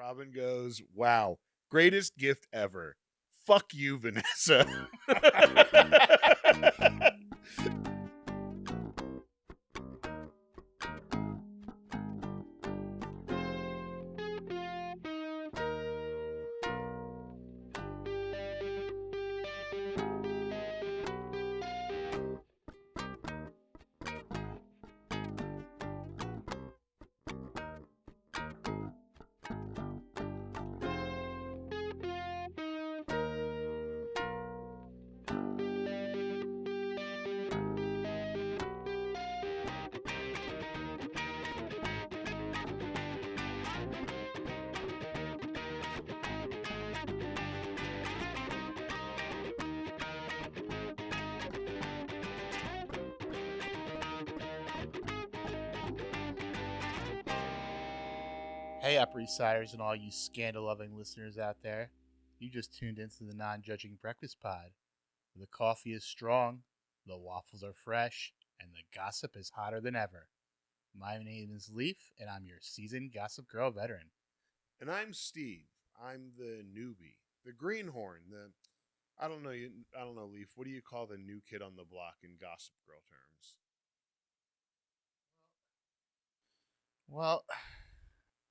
Robin goes, wow, greatest gift ever. Fuck you, Vanessa. Hey, Upper East Siders and all you scandal-loving listeners out there. You just tuned into the Non-Judging Breakfast Pod. The coffee is strong, the waffles are fresh, and the gossip is hotter than ever. My name is Leif, and I'm your seasoned Gossip Girl veteran. And I'm Steve. I'm the newbie, the greenhorn, I don't know, Leif. What do you call the new kid on the block in Gossip Girl terms? Well,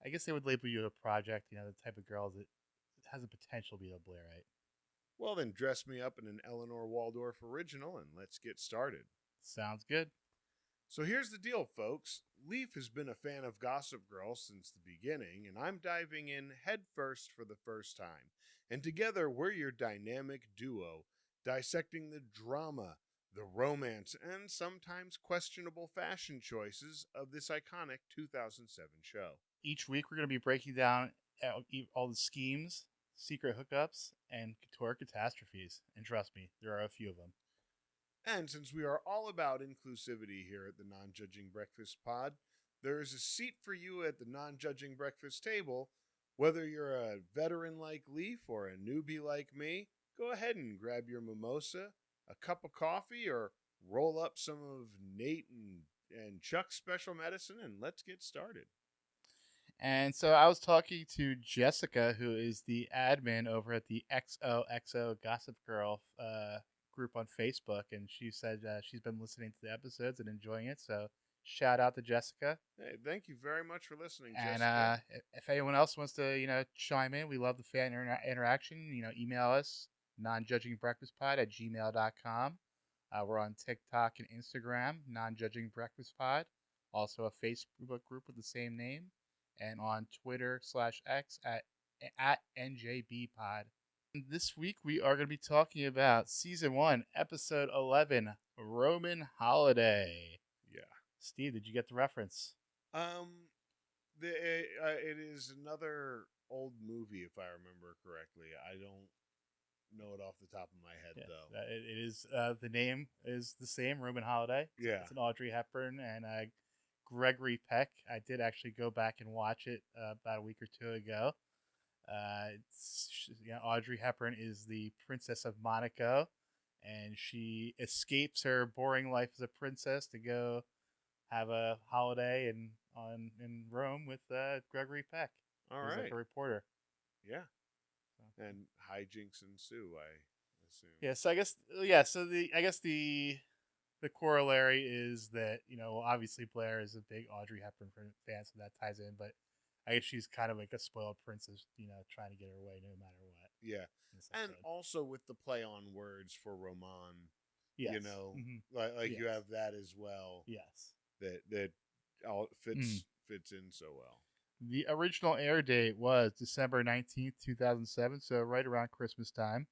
I guess they would label you a project, the type of girl that has the potential to be a Blairite. Well, then dress me up in an Eleanor Waldorf original and let's get started. Sounds good. So here's the deal, folks. Leif has been a fan of Gossip Girl since the beginning, and I'm diving in headfirst for the first time. And together, we're your dynamic duo, dissecting the drama, the romance, and sometimes questionable fashion choices of this iconic 2007 show. Each week, we're going to be breaking down all the schemes, secret hookups, and couture catastrophes. And trust me, there are a few of them. And since we are all about inclusivity here at the Non-Judging Breakfast Pod, there is a seat for you at the Non-Judging Breakfast table. Whether you're a veteran like Leif or a newbie like me, go ahead and grab your mimosa, a cup of coffee, or roll up some of Nate and Chuck's special medicine, and let's get started. And so I was talking to Jessica, who is the admin over at the XOXO Gossip Girl group on Facebook, and she said she's been listening to the episodes and enjoying it. So shout out to Jessica. Hey, thank you very much for listening, and, Jessica. And if anyone else wants to, chime in, we love the fan interaction. Email us, nonjudgingbreakfastpod@gmail.com. We're on TikTok and Instagram, nonjudgingbreakfastpod. Also a Facebook group with the same name. And on Twitter/X at NJBpod. This week we are going to be talking about Season 1, Episode 11, Roman Holiday. Yeah. Steve, did you get the reference? It is another old movie, if I remember correctly. I don't know it off the top of my head, though. It is, the name is the same, Roman Holiday. Yeah. It's an Audrey Hepburn and Gregory Peck. I did actually go back and watch it about a week or two ago. Audrey Hepburn is the Princess of Monaco, and she escapes her boring life as a princess to go have a holiday in Rome with Gregory Peck. All right, like a reporter. Yeah, and hijinks ensue, I assume. Yeah, so I guess the corollary is that, obviously Blair is a big Audrey Hepburn fan, so that ties in, but I guess she's kind of like a spoiled princess, trying to get her way no matter what. Yeah. And also with the play on words for Roman, yes. like yes. You have that as well. Yes. That all fits in so well. The original air date was December 19th, 2007, so right around Christmas time.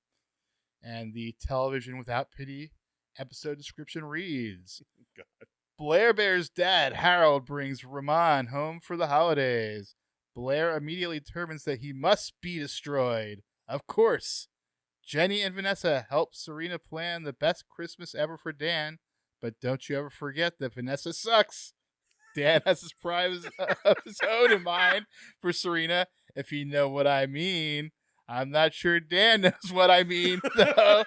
And the Television Without Pity episode description reads, God. Blair-Bear's dad, Harold, brings Roman home for the holidays. Blair immediately determines that he must be destroyed. Of course. Jenny and Vanessa help Serena plan the best Christmas ever for Dan, but don't you ever forget that Vanessa sucks. Dan has his prize of his own in mind for Serena, if you know what I mean. I'm not sure Dan knows what I mean, though.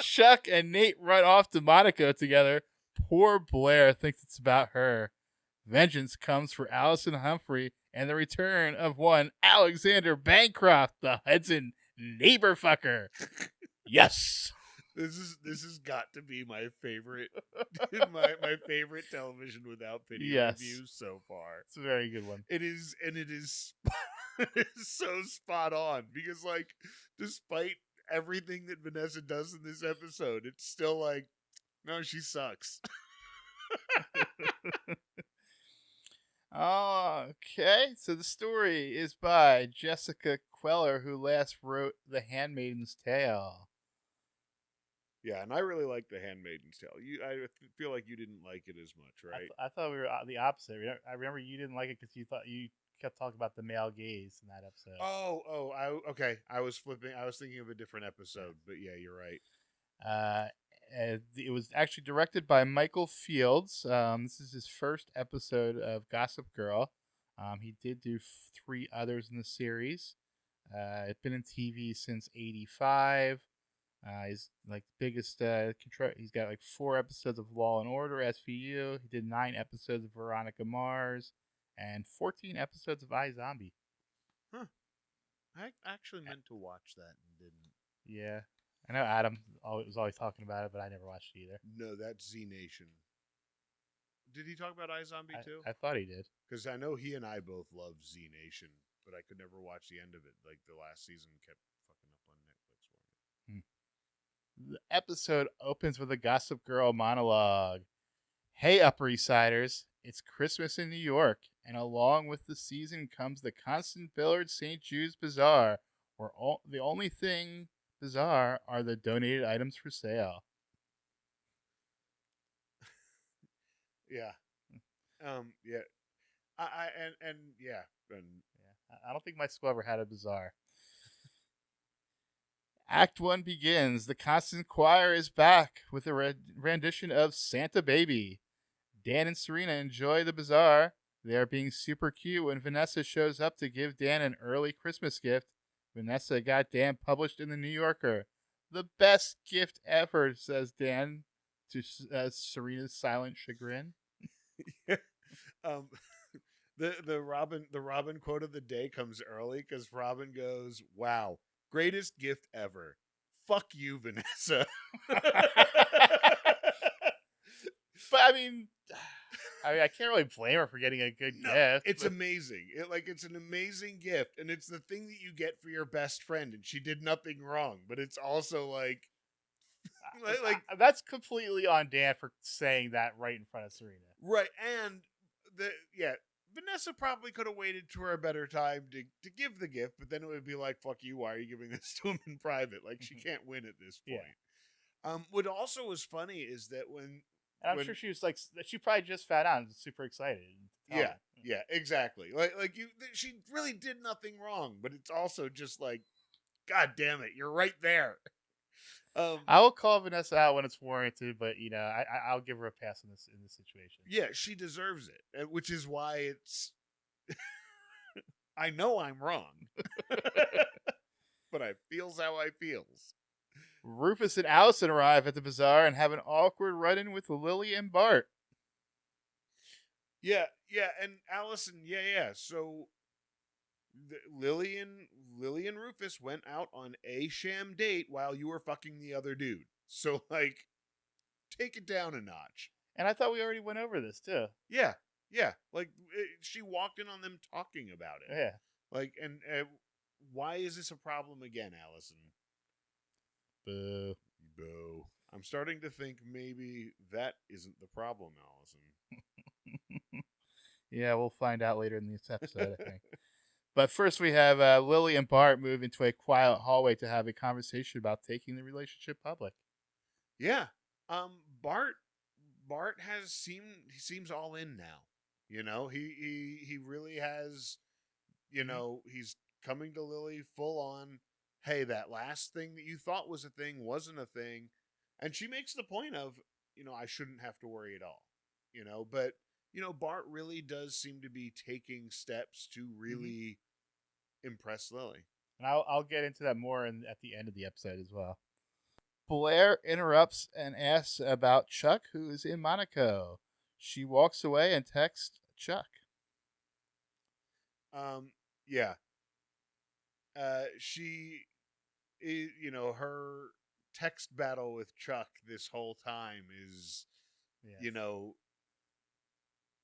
Chuck and Nate run off to Monaco together. Poor Blair thinks it's about her. Vengeance comes for Alison Humphrey and the return of one Alexander Bancroft, the Hudson Neighborfucker. Yes. This has got to be my favorite my favorite television without pity review so far. It's a very good one. It is, and it is so spot on because, like, despite everything that Vanessa does in this episode, it's still like, no, she sucks. Okay, so the story is by Jessica Queller, who last wrote The Handmaid's Tale. Yeah, and I really like The Handmaid's Tale. I feel like you didn't like it as much, right? I thought we were the opposite. I remember you didn't like it because you kept talking about the male gaze in that episode. Okay. I was flipping. I was thinking of a different episode, but yeah, you're right. It was actually directed by Michael Fields. This is his first episode of Gossip Girl. He did do 3 others in the series. It's been in TV since '85. He's like biggest. He's got like 4 episodes of Law and Order SVU. He did 9 episodes of Veronica Mars and 14 episodes of iZombie. Huh. I actually meant to watch that and didn't. Yeah. I know Adam was always talking about it, but I never watched it either. No, that's Z Nation. Did he talk about iZombie too? I thought he did. Because I know he and I both love Z Nation, but I could never watch the end of it. Like, the last season kept fucking up on Netflix for me. The episode opens with a Gossip Girl monologue. Hey, Upper East Siders, it's Christmas in New York, and along with the season comes the constant Billard St. Jude's Bazaar, where the only thing bizarre are the donated items for sale. Yeah. Yeah. I don't think my school ever had a bazaar. Act 1 begins. The Constant Choir is back with a rendition of Santa Baby. Dan and Serena enjoy the bazaar. They are being super cute when Vanessa shows up to give Dan an early Christmas gift. Vanessa got Dan published in the New Yorker. The best gift ever, says Dan to Serena's silent chagrin. Yeah. The Robin quote of the day comes early because Robin goes, "Wow, greatest gift ever. Fuck you, Vanessa." But I mean, I can't really blame her for getting a good gift. It's amazing. It's an amazing gift, and it's the thing that you get for your best friend, and she did nothing wrong. But it's also like that's completely on Dan for saying that right in front of Serena. Right, and Vanessa probably could have waited to a better time to give the gift, but then it would be like, "Fuck you! Why are you giving this to him in private?" Like, she can't win at this point. Yeah. What also was funny is that when sure she was like, she probably just found out and was super excited. Yeah, exactly. She really did nothing wrong, but it's also just like, God damn it, you're right there. I will call Vanessa out when it's warranted, but I'll give her a pass in this situation. Yeah, she deserves it, which is why it's. I know I'm wrong, but I feels how I feels. Rufus and Alison arrive at the bazaar and have an awkward run-in with Lily and Bart. Yeah, and Alison, yeah. So Lily and Rufus went out on a sham date while you were fucking the other dude. So, like, take it down a notch. And I thought we already went over this too. Yeah. Like, she walked in on them talking about it. Yeah. Like, and why is this a problem again, Alison? Boo. I'm starting to think maybe that isn't the problem, Alison. Yeah, we'll find out later in this episode, I think. But first we have Lily and Bart move into a quiet hallway to have a conversation about taking the relationship public. Yeah. Bart seems all in now. He really has, he's coming to Lily full on. Hey, that last thing that you thought was a thing wasn't a thing. And she makes the point of, I shouldn't have to worry at all. But, Bart really does seem to be taking steps to really impress Lily. And I'll get into that more at the end of the episode as well. Blair interrupts and asks about Chuck, who is in Monaco. She walks away and texts Chuck. Yeah. She, her text battle with Chuck this whole time is, Yes. you know,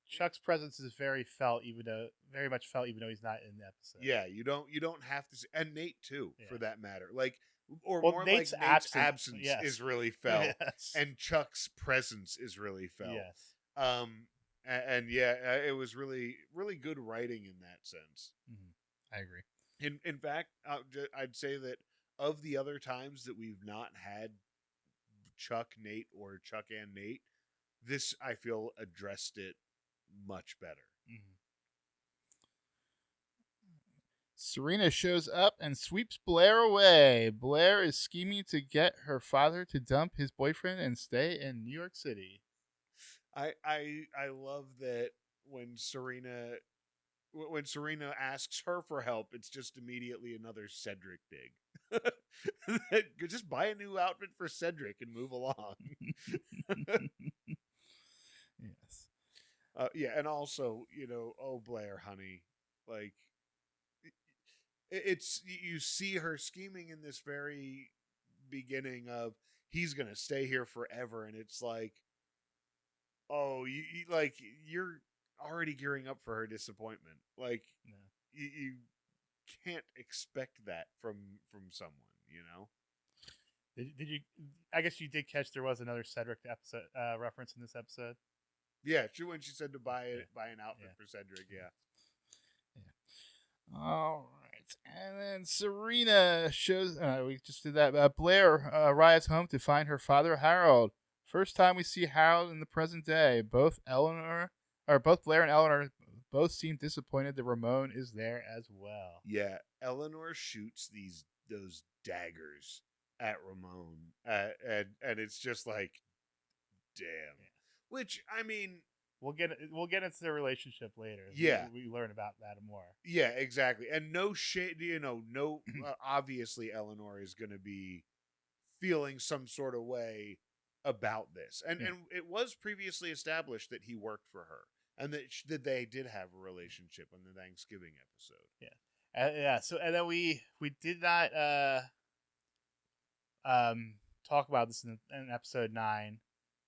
Chuck's presence is very much felt, even though he's not in the episode. yeah, you don't have to, and Nate too, for that matter. Like, or well, more Nate's like Nate's absence yes. is really felt, yes. and Chuck's presence is really felt. Yes. And yeah, it was really, really good writing in that sense. Mm-hmm. I agree. In fact, I'd say that of the other times that we've not had Chuck, Nate, or Chuck and Nate, this, I feel, addressed it much better. Mm-hmm. Serena shows up and sweeps Blair away. Blair is scheming to get her father to dump his boyfriend and stay in New York City. I love that when Serena asks her for help, it's just immediately another Cedric dig. Just buy a new outfit for Cedric and move along. Yes. Yeah, and also, oh Blair, honey, like it's, you see her scheming in this very beginning of he's gonna stay here forever, and it's like, oh, you're already gearing up for her disappointment. Like, you can't expect that from someone, Did you? I guess you did catch there was another Cedric episode reference in this episode. Yeah, when she said to buy an outfit for Cedric. Yeah. All right, and then Serena shows. We just did that. Blair arrives home to find her father Harold. First time we see Harold in the present day. Both Blair and Eleanor both seem disappointed that Ramon is there as well. Yeah, Eleanor shoots those daggers at Ramon, and it's just like, damn. Yeah. Which, I mean, we'll get into the relationship later. Yeah, we learn about that more. Yeah, exactly. And no shade, obviously Eleanor is going to be feeling some sort of way about this, and it was previously established that he worked for her, and that they did have a relationship on the Thanksgiving episode. Yeah, So, and then we did not talk about this in episode 9,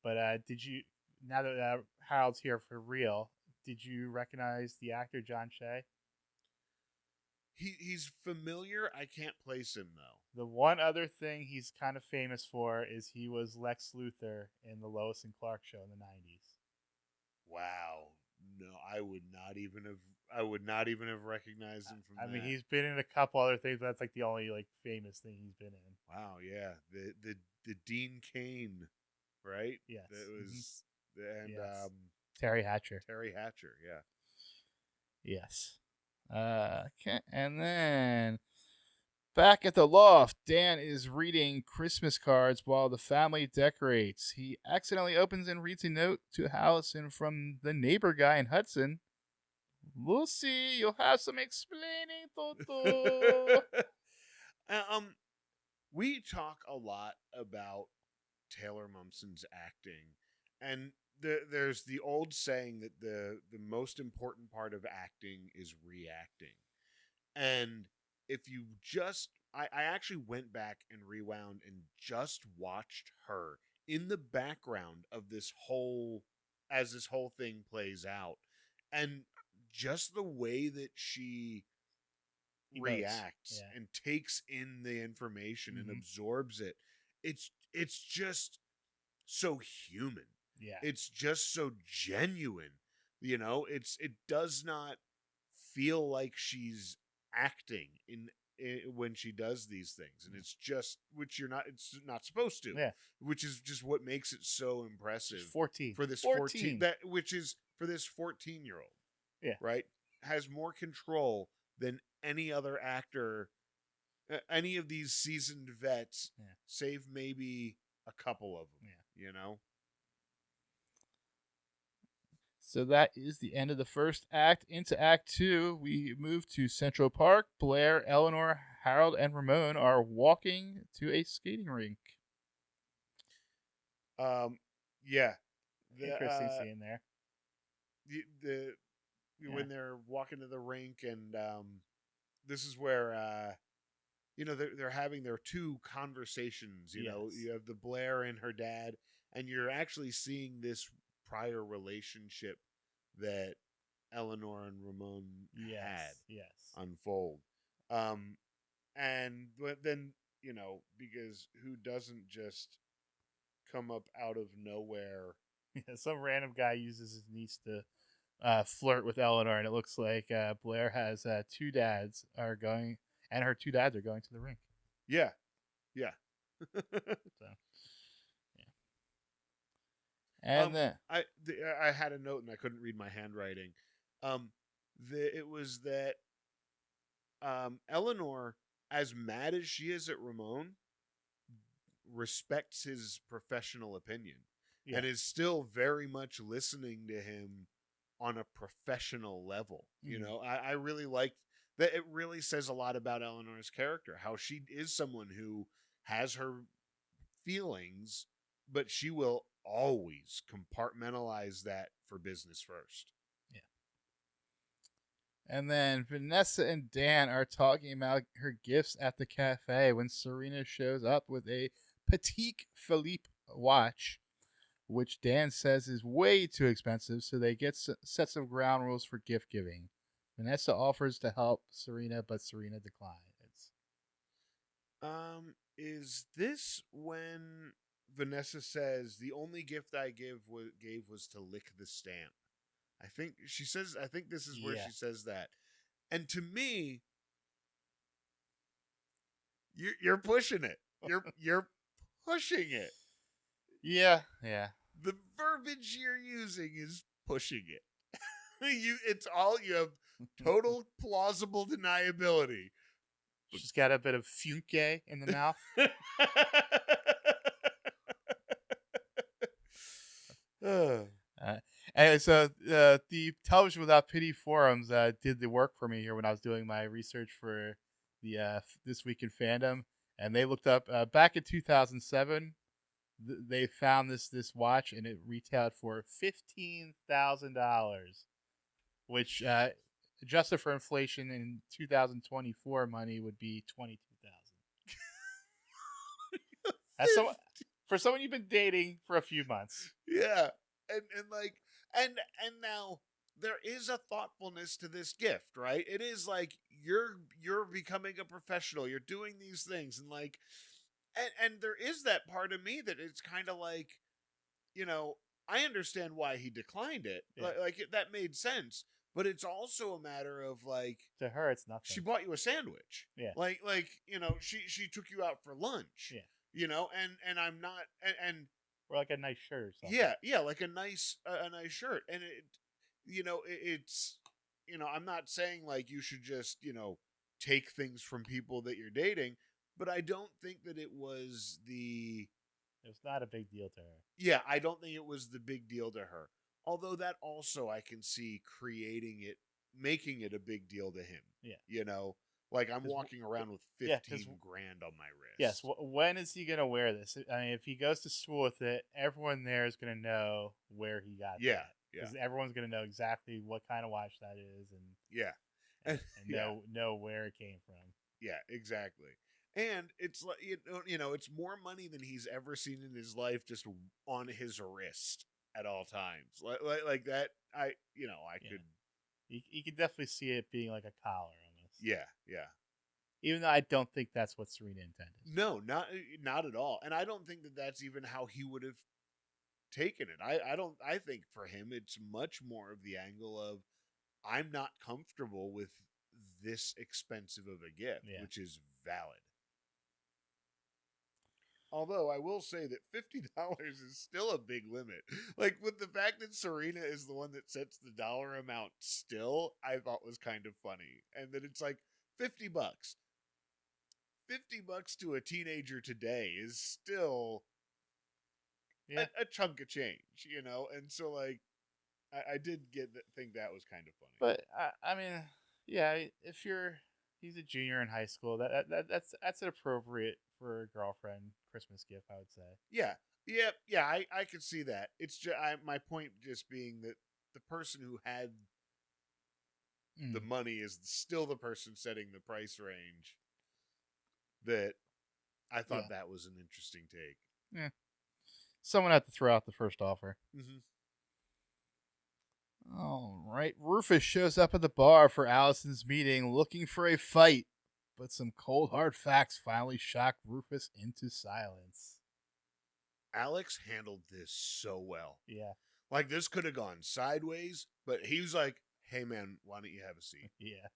but did you, now that Harold's here for real, did you recognize the actor John Shea? He's familiar. I can't place him though. The one other thing he's kind of famous for is he was Lex Luthor in the Lois and Clark show in the 90s. Wow. No, I would not even have recognized him from that. I mean, he's been in a couple other things, but that's like the only famous thing he's been in. Wow, yeah. The Dean Cain, right? Yes. That was and yes. Terry Hatcher, yeah. Yes. Okay, and then back at the loft, Dan is reading Christmas cards while the family decorates. He accidentally opens and reads a note to Alison from the neighbor guy in Hudson. Lucy, you'll have some explaining to do. We talk a lot about Taylor Momsen's acting, and there's the old saying that the most important part of acting is reacting. And if you just, I actually went back and rewound and just watched her in the background of as this whole thing plays out, and just the way that she reacts and takes in the information and absorbs it, it's just so human. Yeah, it's just so genuine. It does not feel like she's acting in when she does these things, and it's just, it's not supposed to. Yeah, which is just what makes it so impressive. She's 14 for this 14 which is for this 14-year-old. Yeah, right, has more control than any other actor, any of these seasoned vets, save maybe a couple of them. So that is the end of the first act. Into Act 2, we move to Central Park. Blair, Eleanor, Harold, and Ramon are walking to a skating rink. Yeah. Interesting scene there. when they're walking to the rink, and this is where they're having their two conversations. You have the Blair and her dad, and you're actually seeing this prior relationship that Eleanor and Ramon had unfold. And then, because who doesn't just come up out of nowhere? Some random guy uses his niece to flirt with Eleanor, and it looks like Blair has two dads are going, and her two dads are going to the rink. Yeah. So, yeah. And then I had a note and I couldn't read my handwriting. It was that Eleanor, as mad as she is at Ramon, respects his professional opinion and is still very much listening to him on a professional level. I really liked that. It really says a lot about Eleanor's character, how she is someone who has her feelings, but she will always compartmentalize that for business first. Yeah. And then Vanessa and Dan are talking about her gifts at the cafe when Serena shows up with a Patek Philippe watch, which Dan says is way too expensive, so they set some ground rules for gift giving. Vanessa offers to help Serena, but Serena declines. Is this when Vanessa says the only gift I gave was to lick the stamp? I think she says. I think this is where she says that. And to me, you're pushing it. You're pushing it. Yeah. The verbiage you're using is pushing it. You have total plausible deniability. She's got a bit of funke in the mouth. Anyway, so the Television Without Pity forums did the work for me here when I was doing my research for the This Week in Fandom, and they looked up back in 2007. They found this watch, and it retailed for $15,000, which adjusted for inflation in 2024 money would be $22,000. That's for someone you've been dating for a few months. Yeah, and now there is a thoughtfulness to this gift, right? It is like you're becoming a professional. You're doing these things, and and there is that part of me that it's kind of like, I understand why he declined it. Yeah. Like that made sense. But it's also a matter of like, to her, it's nothing. She bought you a sandwich. Yeah. Like she took you out for lunch. Yeah. And I'm not and or like a nice shirt or something. Yeah, like a nice shirt. And it's I'm not saying like you should just, take things from people that you're dating, but I don't think that it was not a big deal to her. Yeah, I don't think it was the big deal to her. Although that also I can see making it a big deal to him. Yeah. Like I'm walking around with 15 grand on my wrist. Yes. When is he going to wear this? I mean, if he goes to school with it, everyone there is going to know where he got it. Yeah. Because everyone's going to know exactly what kind of watch that is. And know where it came from. Yeah, exactly. And it's like, it's more money than he's ever seen in his life just on his wrist at all times. Like that, I could. You could definitely see it being like a collar almost. Yeah. Even though I don't think that's what Serena intended. No, not at all. And I don't think that that's even how he would have taken it. I think for him it's much more of the angle of, I'm not comfortable with this expensive of a gift, which is valid. Although I will say that $50 is still a big limit. Like, with the fact that Serena is the one that sets the dollar amount still, I thought was kind of funny. And that it's like $50. $50 to a teenager today is still a chunk of change, And so, like, I did think that was kind of funny. But I mean, he's a junior in high school, that's appropriate for a girlfriend Christmas gift, I would say. Yeah. I could see that. It's just my point just being that the person who had the money is still the person setting the price range. That I thought that was an interesting take. Yeah. Someone had to throw out the first offer. Mm-hmm. All right. Rufus shows up at the bar for Allison's meeting looking for a fight, but some cold hard facts finally shock Rufus into silence. Alex handled this so well. Yeah. Like, this could have gone sideways, but he was like, hey, man, why don't you have a seat? Yeah.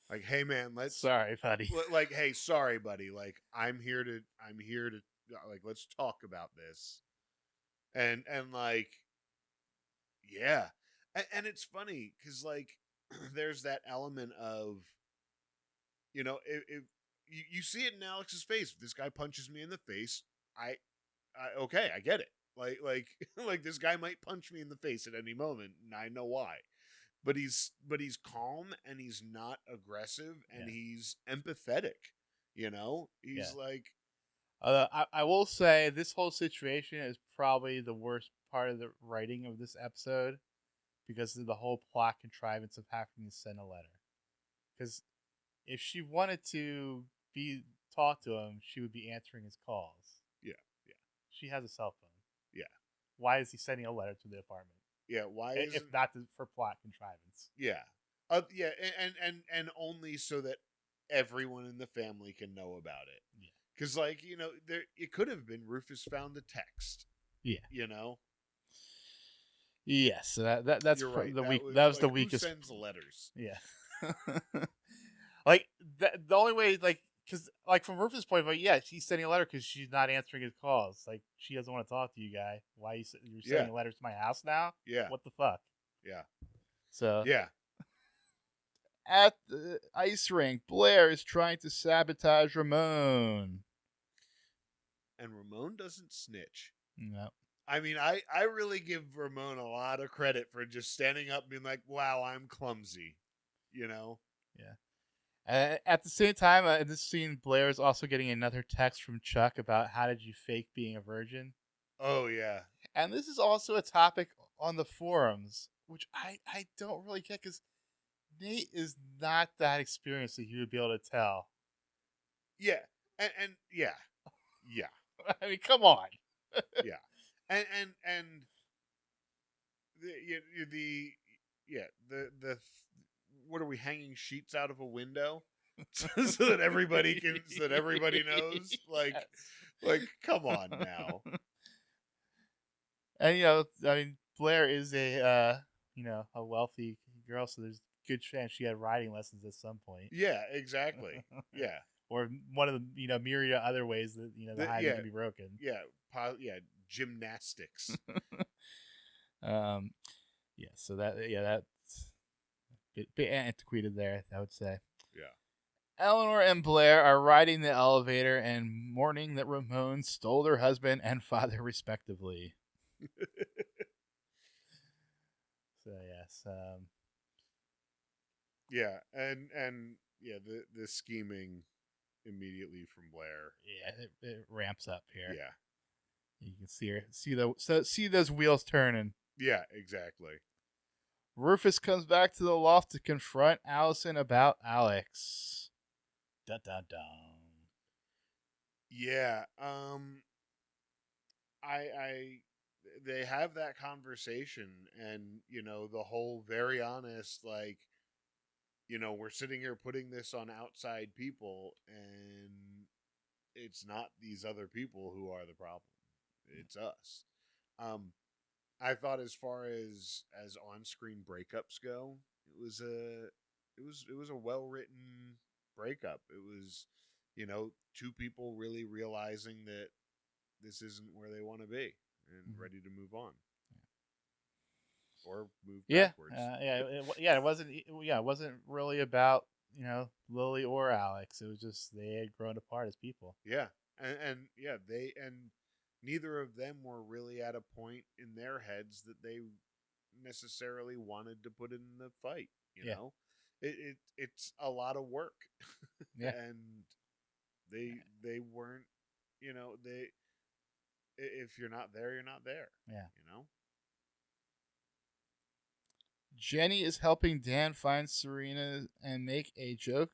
Like, hey, man, Sorry, buddy. Like, hey, sorry, buddy. Like, I'm here to, like, let's talk about this. And like, yeah. And it's funny because, like, there's that element of, if you see it in Alex's face. If this guy punches me in the face, okay, I get it. Like this guy might punch me in the face at any moment, and I know why. But he's calm, and he's not aggressive, and he's empathetic. He's like. I will say this whole situation is probably the worst part of the writing of this episode because of the whole plot contrivance of having to send a letter. Because if she wanted to talk to him, she would be answering his calls. Yeah. She has a cell phone. Yeah. Why is he sending a letter to the apartment? Yeah. Why if not for plot contrivance? Yeah. Yeah. And only so that everyone in the family can know about it. Yeah. Because, like, it could have been Rufus found the text. Yeah. Yes. So that's right. the week. That was like, the weakest. Who sends letters? Yeah. Like the only way, like, because like from Rufus' point of view, yeah, she's sending a letter because she's not answering his calls. Like, she doesn't want to talk to you, guy. Why you're sending letters to my house now? Yeah. What the fuck? Yeah. So yeah. At the ice rink, Blair is trying to sabotage Ramon. And Ramon doesn't snitch. No. I mean, I really give Ramon a lot of credit for just standing up and being like, wow, I'm clumsy. Yeah. At the same time, in this scene, Blair is also getting another text from Chuck about how did you fake being a virgin? Oh, yeah. And this is also a topic on the forums, which I don't really get because Nate is not that experienced that he would be able to tell. Yeah. And yeah. Yeah. I mean, come on. Yeah. And the what are we, hanging sheets out of a window so that everybody knows? Like, Yes. like, come on now. And I mean, Blair is a wealthy girl, so there's a good chance she had riding lessons at some point. Yeah, exactly. Yeah. Or one of the myriad of other ways that the hide can be broken. Yeah, gymnastics. So that's a bit antiquated there, I would say. Yeah. Eleanor and Blair are riding the elevator and mourning that Ramon stole their husband and father respectively. So yes. Yeah, and yeah, the scheming immediately from Blair. Yeah, it ramps up here. Yeah. You can see those wheels turning. Yeah, exactly. Rufus comes back to the loft to confront Allison about Alex. Dun dun dun. Yeah. They have that conversation, and the whole very honest, like, we're sitting here putting this on outside people, and it's not these other people who are the problem. It's us. I thought as far as on-screen breakups go, it was a well-written breakup. It was, two people really realizing that this isn't where they want to be and ready to move on. Or move backwards. It wasn't really about Lily or Alex. It was just they had grown apart as people. Yeah, and neither of them were really at a point in their heads that they necessarily wanted to put in the fight. You know, it's a lot of work. Yeah, and they weren't. If you're not there, you're not there. Yeah. Jenny is helping Dan find Serena and make a joke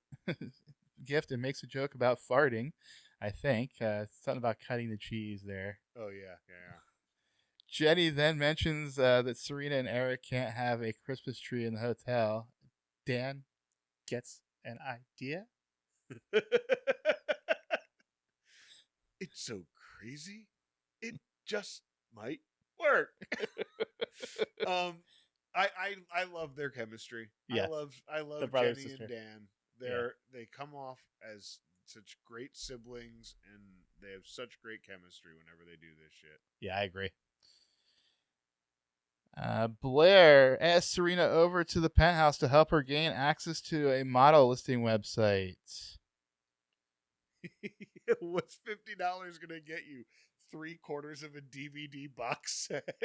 gift and makes a joke about farting, I think. Something about cutting the cheese there. Oh, yeah. Jenny then mentions that Serena and Eric can't have a Christmas tree in the hotel. Dan gets an idea. It's so crazy. It just might work. I love their chemistry. Yes. I love The brother and Jenny sister. and Dan. They come off as such great siblings, and they have such great chemistry whenever they do this shit. Yeah, I agree. Blair asks Serena over to the penthouse to help her gain access to a model listing website. What's $50 gonna get you? 3/4 of a DVD box set.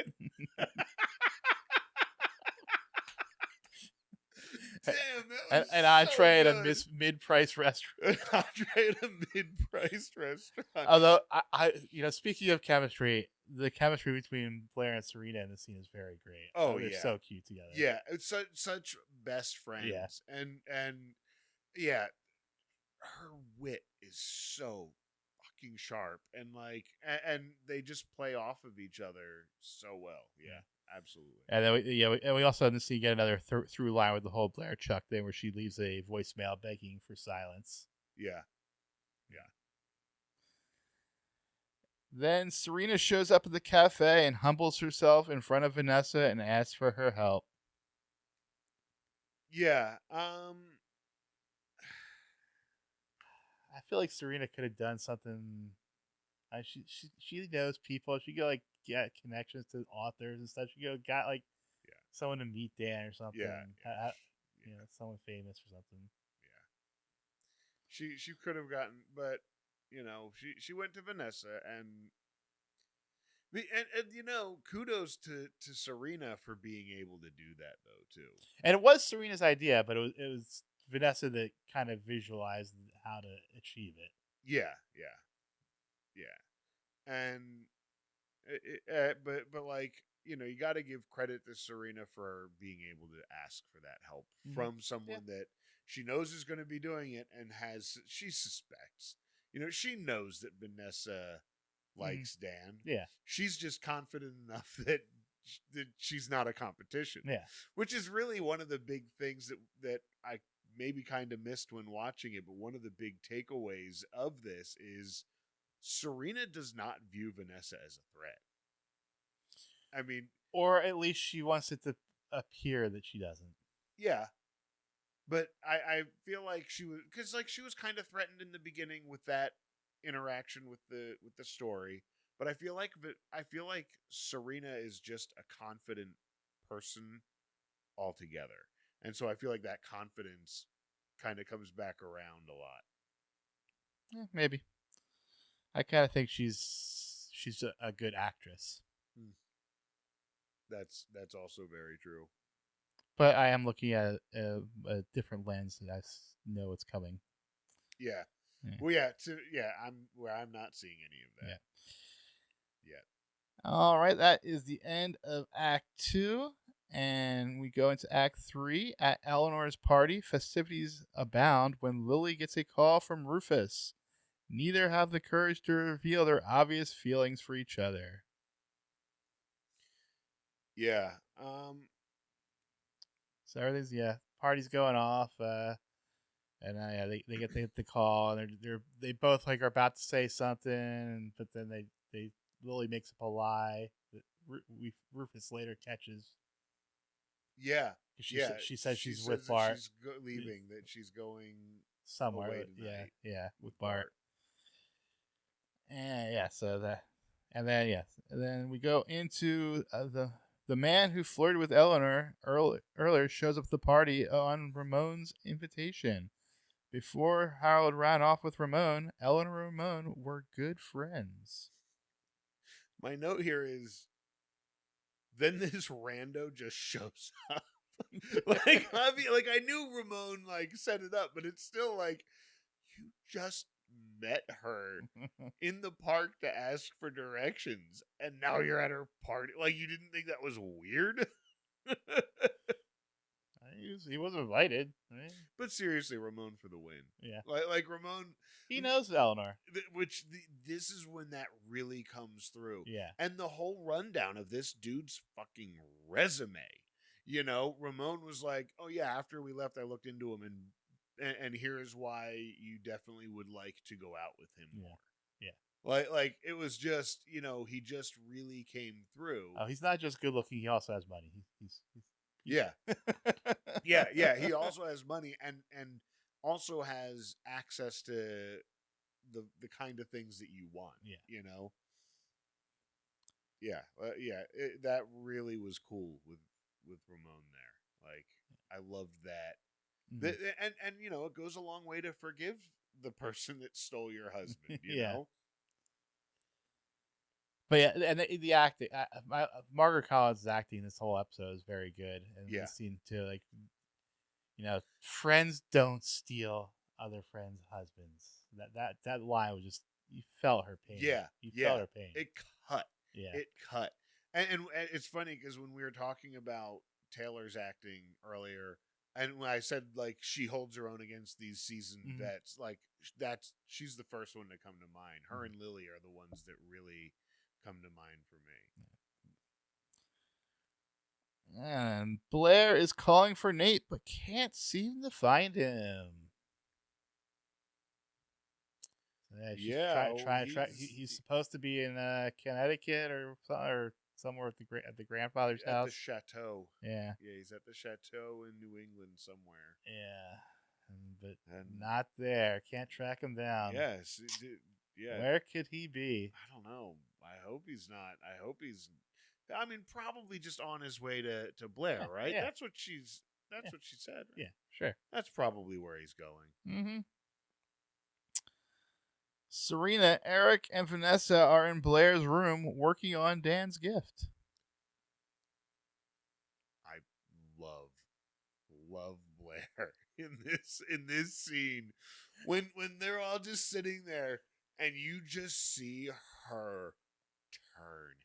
Damn, that was an entree so at a mid-price restaurant. An entree at a mid-priced restaurant. Although speaking of chemistry, the chemistry between Blair and Serena in the scene is very great. Oh, they're yeah. so cute together. Yeah, it's such best friends. Yeah. And yeah, her wit is so fucking sharp, and and they just play off of each other so well. Yeah, absolutely. And then we also in the scene get another through line with the whole Blair Chuck thing where she leaves a voicemail begging for silence. Yeah. Then Serena shows up at the cafe and humbles herself in front of Vanessa and asks for her help. Yeah. I feel like Serena could have done something. She knows people. She could get connections to authors and stuff. She could got someone to meet Dan or something. Yeah. Someone famous or something. Yeah. She could have gotten, but she went to Vanessa and kudos to Serena for being able to do that though too. And it was Serena's idea, but it was Vanessa that kind of visualized how to achieve it. Yeah. And but you got to give credit to Serena for being able to ask for that help from someone that she knows is going to be doing it and she suspects. She knows that Vanessa likes Dan. Yeah. She's just confident enough that she's not a competition. Yeah. Which is really one of the big things that I maybe kind of missed when watching it, but one of the big takeaways of this is Serena does not view Vanessa as a threat. I mean, or at least she wants it to appear that she doesn't. Yeah. But I feel like she was, because she was kind of threatened in the beginning with that interaction with the story. But I feel like Serena is just a confident person altogether, and so I feel like that confidence kind of comes back around a lot. Maybe. I kind of think she's a good actress. That's also very true. But I am looking at a different lens that I know it's coming. Yeah. Well, I'm not seeing any of that. Yet. All right, that is the end of Act 2, and we go into Act 3. At Eleanor's party, festivities abound when Lily gets a call from Rufus. Neither have the courage to reveal their obvious feelings for each other. Yeah. So everything's party's going off, and they get the call, and they both are about to say something, but then they Lily makes up a lie that Rufus later catches. Yeah. She says she's with Bart. She's leaving. That she's going somewhere. Away tonight with Bart. And then we go into the man who flirted with Eleanor earlier shows up at the party on Ramon's invitation. Before Harold ran off with Ramon, Eleanor and Ramon were good friends. My note here is, then this rando just shows up. I knew Ramon set it up, but it's still you just met her in the park to ask for directions, and now you're at her party. You didn't think that was weird? he was invited. Right? But seriously, Ramon for the win. Yeah. Like Ramon, He knows Eleanor. This is when that really comes through. Yeah. And the whole rundown of this dude's fucking resume. You know, Ramon was like, "Oh yeah, after we left, I looked into him, and here's why you definitely would like to go out with him more." Yeah. Like it was just, you know, he just really came through. Oh, he's not just good looking. He also has money. He's Yeah. Yeah. He also has money and also has access to the kind of things that you want. Yeah. You know. Yeah. That really was cool with Ramon there. Like I loved that. Mm-hmm. And you know, it goes a long way to forgive the person that stole your husband. You Yeah. know. But yeah, and the acting, Margaret Collins' acting this whole episode is very good, and Yeah. the scene too, like, you know, friends don't steal other friends' husbands. That line was just, you felt her pain. Yeah, you yeah. felt her pain. It cut. Yeah, It cut. And it's funny because when we were talking about Taylor's acting earlier, and when I said like she holds her own against these seasoned Mhm. vets, like she's the first one to come to mind. Her and Lily are the ones that really come to mind for me. and Blair is calling for Nate, but can't seem to find him. He's supposed to be in Connecticut or somewhere at the grandfather's house. At the chateau. Yeah. Yeah, he's at the chateau in New England somewhere. Yeah. But not there. Can't track him down. Yes. Yeah. Where could he be? I don't know. I hope he's not. I mean, probably just on his way to Blair, right? Yeah. That's what she said. Right? Yeah, sure. That's probably where he's going. Mm-hmm. Serena, Eric, and Vanessa are in Blair's room working on Dan's gift. I love Blair in this scene when they're all just sitting there and you just see her turn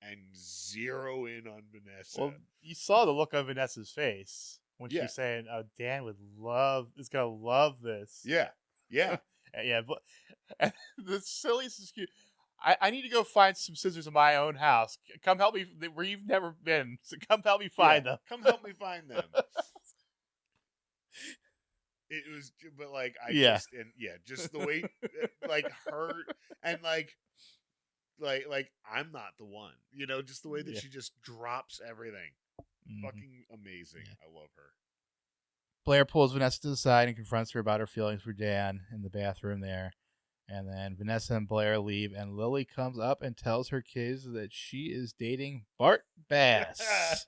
and zero in on Vanessa. Well, you saw the look on Vanessa's face when Yeah. she's saying, "Oh, Dan is gonna love this." Yeah. Yeah. But the silliest excuse. I need to go find some scissors in my own house. Come help me where you've never been. So come help me find them. Come help me find them. It was, but like just the way, like her and like I'm not the one, you know, just the way that she just drops everything. Mm-hmm. Fucking amazing. Yeah. I love her. Blair pulls Vanessa to the side and confronts her about her feelings for Dan in the bathroom there. And then Vanessa and Blair leave, and Lily comes up and tells her kids that she is dating Bart Bass.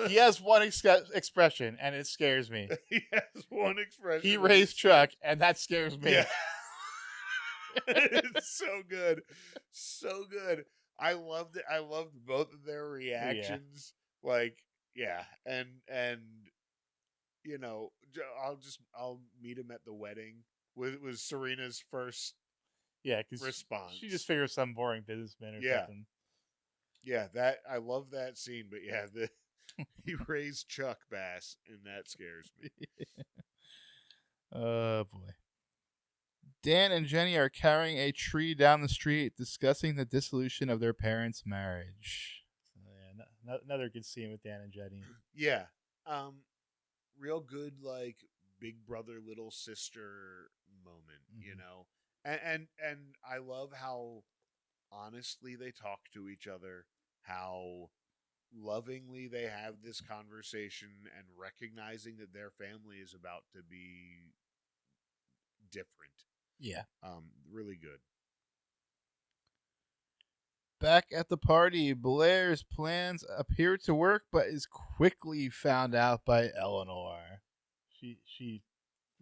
He has one expression, and it scares me. He has one expression. He raised Chuck, and that scares me. Yeah. It's so good. So good. I loved it. I loved both of their reactions. Yeah. Like, yeah. And you know, I'll meet him at the wedding. Was Serena's first response. She just figures some boring businessman or something. Yeah, I love that scene, but yeah, he raised Chuck Bass, and that scares me. Oh boy. Dan and Jenny are carrying a tree down the street, discussing the dissolution of their parents' marriage. Yeah, another good scene with Dan and Jenny. Yeah, real good, like big brother little sister moment, mm-hmm. You know, and I love how honestly they talk to each other, how lovingly they have this conversation, and recognizing that their family is about to be different. Yeah. Really good. Back at the party, Blair's plans appear to work, but is quickly found out by Eleanor. She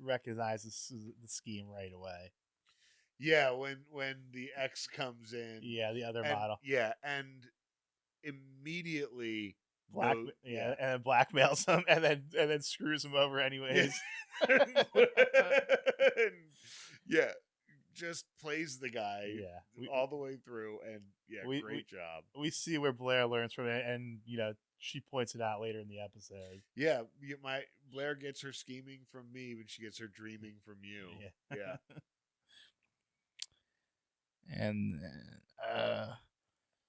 recognizes the scheme right away. Yeah, when the ex comes in. Yeah, the other model. Yeah, and immediately and then blackmails him, and then screws him over anyways. Yeah, just plays the guy Yeah, all the way through, and great job. We see where Blair learns from it, and she points it out later in the episode. Yeah, Blair gets her scheming from me, but she gets her dreaming from you. Yeah. And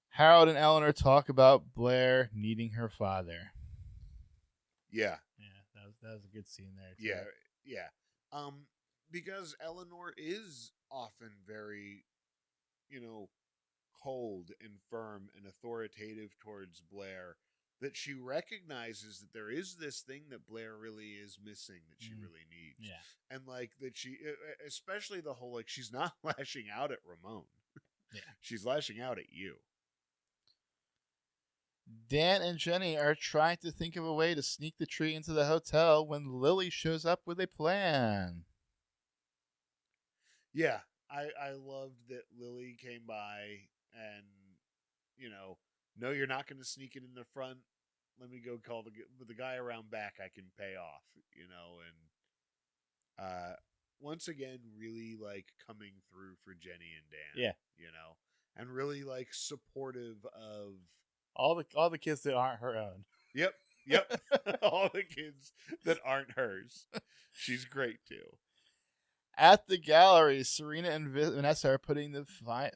Harold and Eleanor talk about Blair needing her father. Yeah. Yeah, that was a good scene there too. Yeah. Because Eleanor is often very, cold and firm and authoritative towards Blair, that she recognizes that there is this thing that Blair really is missing that she really needs. Yeah. And like that she, especially the whole, like, she's not lashing out at Ramon. Yeah. She's lashing out at you. Dan and Jenny are trying to think of a way to sneak the tree into the hotel when Lily shows up with a plan. Yeah, I loved that Lily came by and, no, you're not going to sneak it in the front. Let me go call the guy around back I can pay off, and once again, really like coming through for Jenny and Dan. Yeah. And really like supportive of all the kids that aren't her own. Yep. All the kids that aren't hers. She's great too. At the gallery, Serena and Vanessa are putting the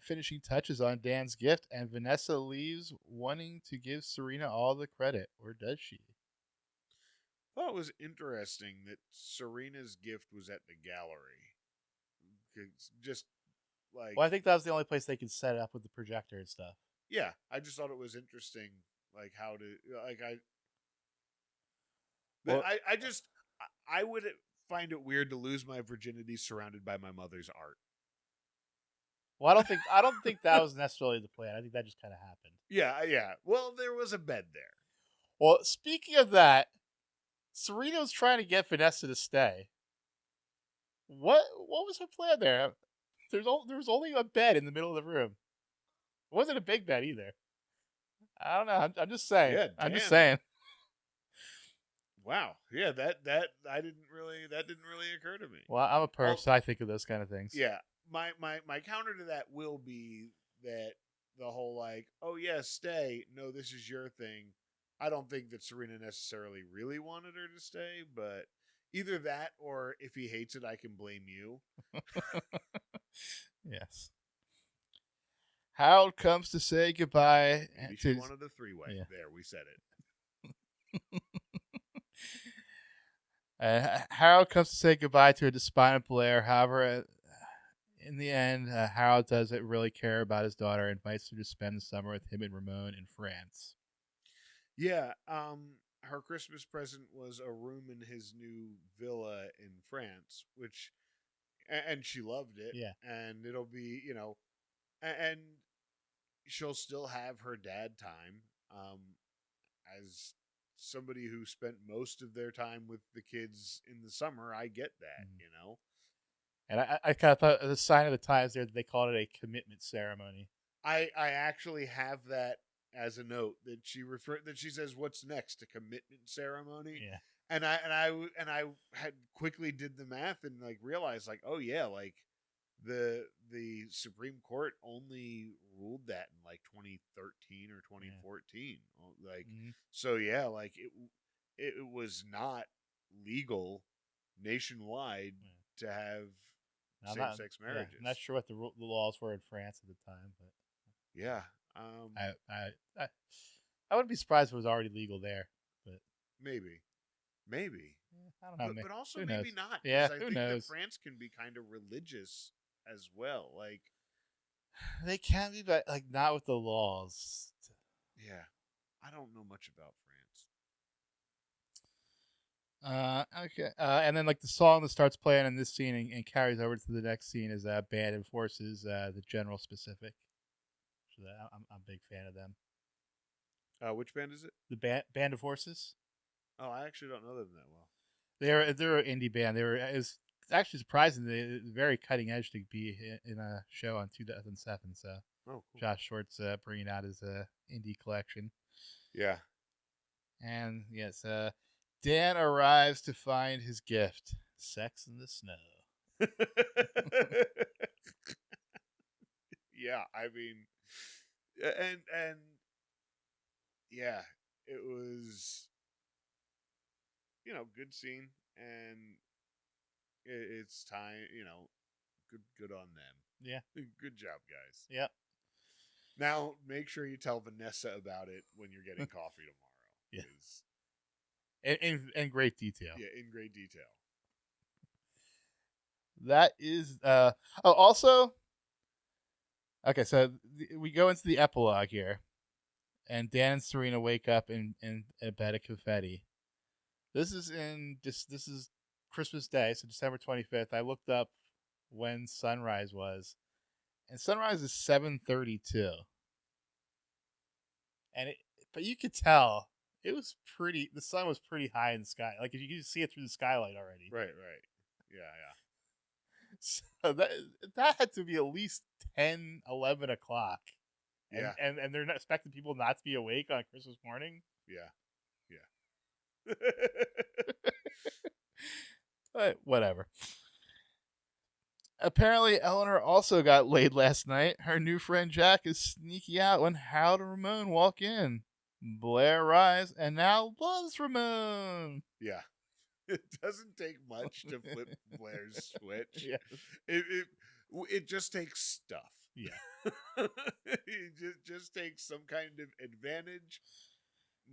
finishing touches on Dan's gift, and Vanessa leaves wanting to give Serena all the credit. Or does she? I thought it was interesting that Serena's gift was at the gallery. Just like... Well, I think that was the only place they could set it up with the projector and stuff. Yeah, I just thought it was interesting, like, how to... I would find it weird to lose my virginity surrounded by my mother's art. Well, I don't think that was necessarily the plan. I think that just kind of happened. Yeah. Well, there was a bed there. Well, speaking of that, Serena was trying to get Vanessa to stay. What was her plan there? There was only a bed in the middle of the room. It wasn't a big bed either. I don't know. I'm just saying. Yeah, I'm just saying. Wow. Yeah, that didn't really occur to me. Well, I'm a perv, so I think of those kind of things. Yeah. My counter to that will be that the whole like, oh yeah, stay. No, this is your thing. I don't think that Serena necessarily really wanted her to stay, but either that or if he hates it, I can blame you. Yes. Harold comes to say goodbye. Maybe she wanted a three-way. Yeah. There, we said it. Harold comes to say goodbye to a despondent Blair. However, in the end, Harold doesn't really care about his daughter and invites her to spend the summer with him and Ramon in France. Yeah, her Christmas present was a room in his new villa in France, and she loved it. Yeah. And it'll be, and she'll still have her dad time. As somebody who spent most of their time with the kids in the summer, I get that, And I kind of thought the sign of the times there that they called it a commitment ceremony. I actually have that as a note that she says, "What's next? A commitment ceremony?" Yeah. And I had quickly did the math and like realized like, oh yeah, like the Supreme Court only ruled that in like 2013 or 2014. Yeah. Like so yeah, like it was not legal nationwide to have same-sex marriages. Yeah, I'm not sure what the laws were in France at the time, but yeah. I wouldn't be surprised if it was already legal there, but maybe. I don't know, but also maybe not. Yeah, I think that France can be kind of religious as well. Like they can be, but like not with the laws. Yeah, I don't know much about France. Okay. And then like the song that starts playing in this scene and carries over to the next scene is Band and Forces, the General Specific. So I'm a big fan of them. Which band is it? The Band of Forces. Oh, I actually don't know them that well. They're an indie band. It was actually surprising. They're very cutting edge to be in a show on 2007. So cool. Josh Schwartz bringing out his indie collection. Yeah. And yes, Dan arrives to find his gift: sex in the snow. I mean, and yeah, it was, good scene, and it's time, good on them. Yeah. Good job, guys. Yep. Now, make sure you tell Vanessa about it when you're getting coffee tomorrow. Yeah. 'Cause- In great detail. Yeah, in great detail. That is also okay, so we go into the epilogue here. And Dan and Serena wake up in a bed of confetti. This is Christmas Day, so December 25th. I looked up when sunrise was, and sunrise is 7:32. But you could tell it was pretty. The sun was pretty high in the sky. Like you could see it through the skylight already. Right. Yeah. So that had to be at least 10, 11 o'clock. Yeah. And they're not expecting people not to be awake on Christmas morning. Yeah. But whatever. Apparently, Eleanor also got laid last night. Her new friend Jack is sneaky out when Harold and Ramon walk in. Blair arrives and now loves Ramon. Yeah. It doesn't take much to flip Blair's switch. Yeah. It just takes stuff. Yeah. It just takes some kind of advantage,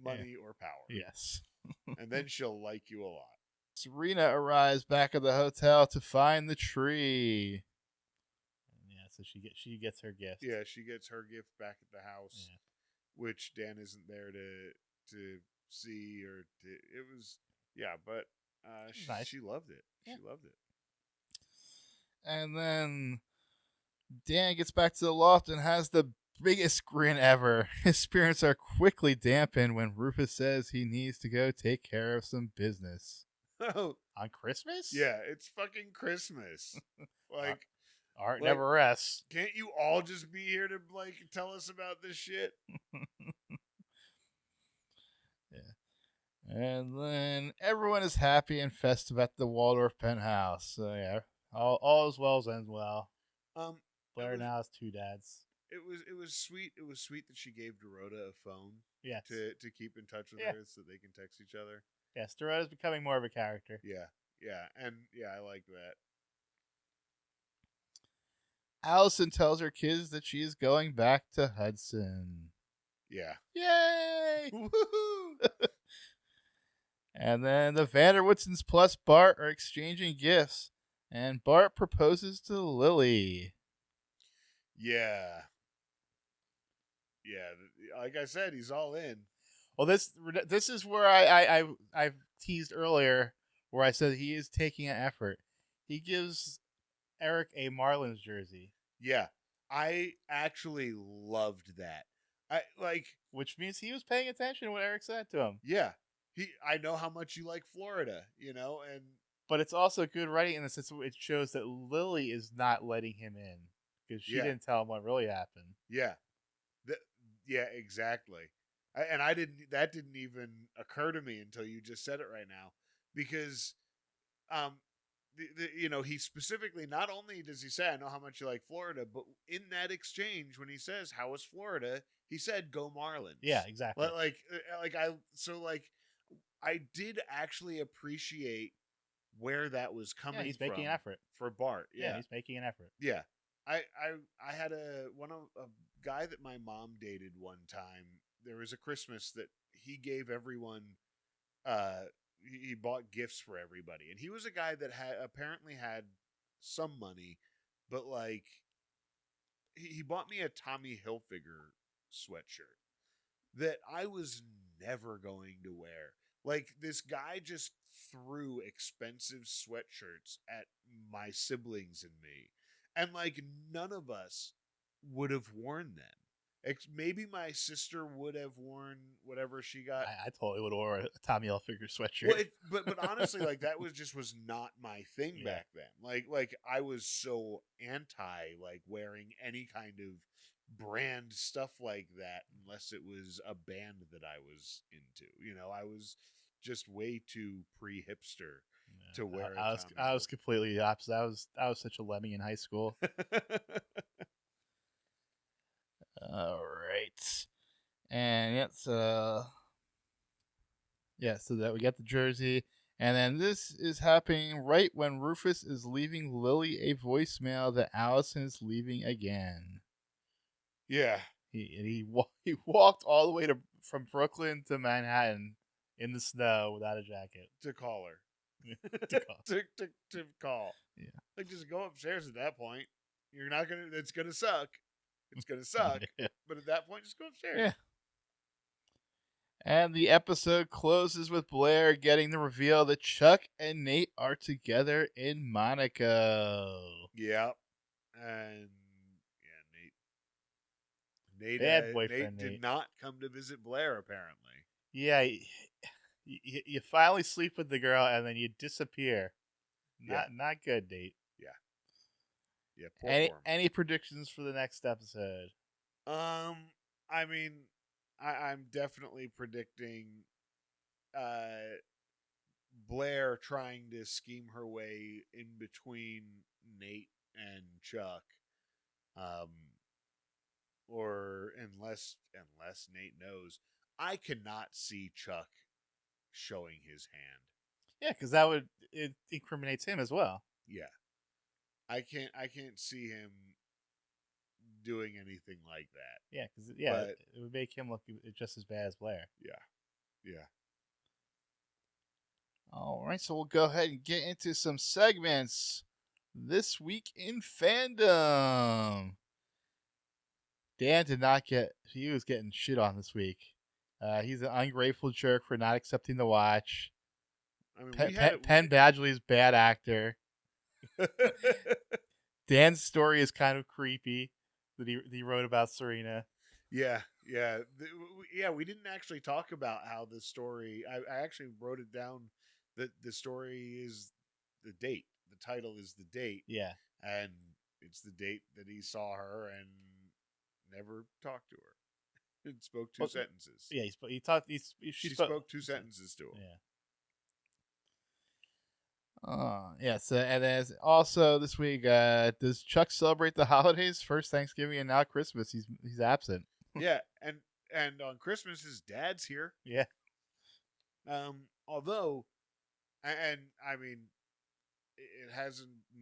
money, or power. Yes. And then she'll like you a lot. Serena arrives back at the hotel to find the tree. Yeah, so she gets her gift. Yeah, she gets her gift back at the house, which Dan isn't there to see or to. It was but nice. She loved it. Yeah. She loved it. And then Dan gets back to the loft and has the biggest grin ever. His spirits are quickly dampened when Rufus says he needs to go take care of some business. Oh, on Christmas? Yeah, it's fucking Christmas. Like, art never rests. Can't you all just be here to tell us about this shit? Yeah. And then everyone is happy and festive at the Waldorf penthouse. So yeah, all is well as ends well. Blair now has two dads. It was sweet. It was sweet that she gave Dorota a phone. Yes. To keep in touch with her so they can text each other. Yes, Dorota's becoming more of a character. Yeah, and I like that. Alison tells her kids that she is going back to Hudson. Yeah. Yay! Woohoo! And then the Vanderwoodsons plus Bart are exchanging gifts, and Bart proposes to Lily. Yeah. Like I said, he's all in. Well, this is where I teased earlier, where I said he is taking an effort. He gives Eric a Marlins jersey. Yeah, I actually loved that. Which means he was paying attention to what Eric said to him. Yeah, I know how much you like Florida, and but it's also good writing in the sense it shows that Lily is not letting him in because she didn't tell him what really happened. Yeah, yeah, exactly. That didn't even occur to me until you just said it right now, because, he specifically, not only does he say, I know how much you like Florida, but in that exchange, when he says, how was Florida? He said, go Marlins. Yeah, exactly. I did actually appreciate where that was coming from. He's making an effort. For Bart. Yeah, he's making an effort. Yeah. I had a guy that my mom dated one time. There was a Christmas that he gave everyone. He bought gifts for everybody, and he was a guy that apparently had some money, but he bought me a Tommy Hilfiger sweatshirt that I was never going to wear. This guy just threw expensive sweatshirts at my siblings and me. And none of us would have worn them. Maybe my sister would have worn whatever she got. I totally would have worn a Tommy Hilfiger sweatshirt. Well, but honestly, that was not my thing back then. I was so anti wearing any kind of brand stuff like that unless it was a band that I was into. I was just way too pre-hipster to wear. I was completely the opposite. I was such a lemming in high school. And so that we got the jersey. And then this is happening right when Rufus is leaving Lily a voicemail that Allison is leaving again. Yeah. He walked all the way from Brooklyn to Manhattan in the snow without a jacket. To call her. to call. to call. Yeah. Like, just go upstairs at that point. You're not going to... It's going to suck. It's going to suck. Yeah. But at that point, just go upstairs. Yeah. And the episode closes with Blair getting the reveal that Chuck and Nate are together in Monaco. Yep. And Nate Bad boyfriend Nate did not come to visit Blair, apparently. Yeah, you finally sleep with the girl and then you disappear. Not good, Nate. Yeah, poor form. Any predictions for the next episode? I mean, I'm definitely predicting Blair trying to scheme her way in between Nate and Chuck. Or unless Nate knows, I cannot see Chuck showing his hand. Yeah, because it incriminates him as well. Yeah, I can't see him doing anything like that. Yeah, because it would make him look just as bad as Blair. Yeah. All right, so we'll go ahead and get into some segments. This week in fandom. Dan did not he was getting shit on this week. He's an ungrateful jerk for not accepting the watch. I mean, Penn Badgley's bad actor. Dan's story is kind of creepy that he wrote about Serena. Yeah. We didn't actually talk about how the story. I actually wrote it down that the story is the date. The title is the date. Yeah, and it's the date that he saw her and never talked to her. And spoke two sentences. Yeah, she spoke two sentences to him. Yeah. So, and then also this week, does Chuck celebrate the holidays? First Thanksgiving and now Christmas. He's absent. Yeah, and on Christmas his dad's here. Yeah. Although, and I mean,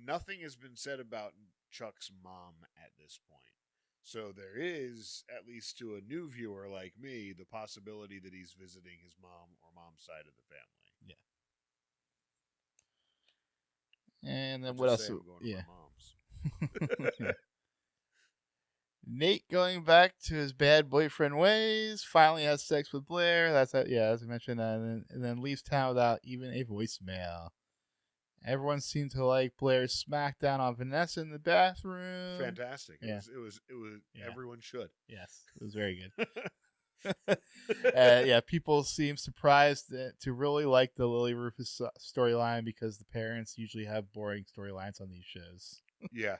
nothing has been said about Chuck's mom at this point. So there is, at least to a new viewer like me, the possibility that he's visiting his mom or mom's side of the family. Yeah. And then what else? I'm going to my mom's. Yeah. Nate going back to his bad boyfriend ways. Finally has sex with Blair. That's as I mentioned, and then leaves town without even a voicemail. Everyone seemed to like Blair's smackdown on Vanessa in the bathroom. Fantastic. Yeah. It was everyone should. Yes, it was very good. People seem surprised to really like the Lily Rufus storyline because the parents usually have boring storylines on these shows. Yeah,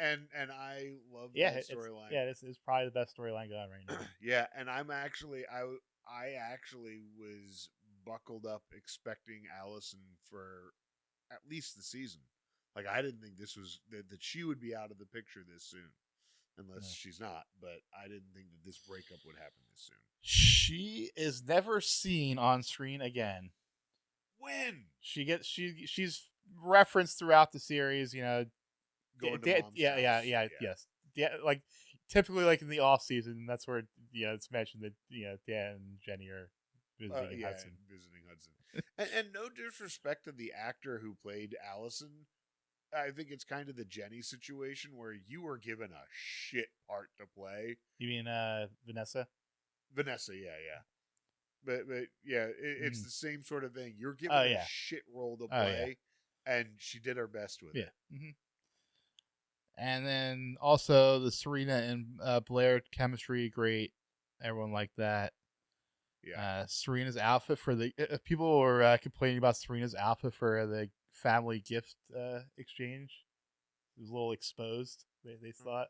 and I love that storyline. This is probably the best storyline going right now. Yeah, and I actually was buckled up expecting Alison for at least the season. Like, I didn't think this was that she would be out of the picture this soon, unless she's not. But I didn't think that this breakup would happen this soon. She is never seen on screen again. When she's referenced throughout the series, going to mom's house. Yes. Yeah, like typically like in the off season, that's where it's mentioned that Dan and Jenny are visiting Hudson. and no disrespect to the actor who played Allison, I think it's kind of the Jenny situation where you were given a shit part to play. You mean Vanessa? Vanessa, yeah. But it's the same sort of thing. You're given a shit role to play, and she did her best with it. Mm-hmm. And then also the Serena and Blair chemistry, great. Everyone liked that. Yeah. Serena's outfit for the people were complaining about Serena's outfit for the family gift exchange. It was a little exposed. They thought.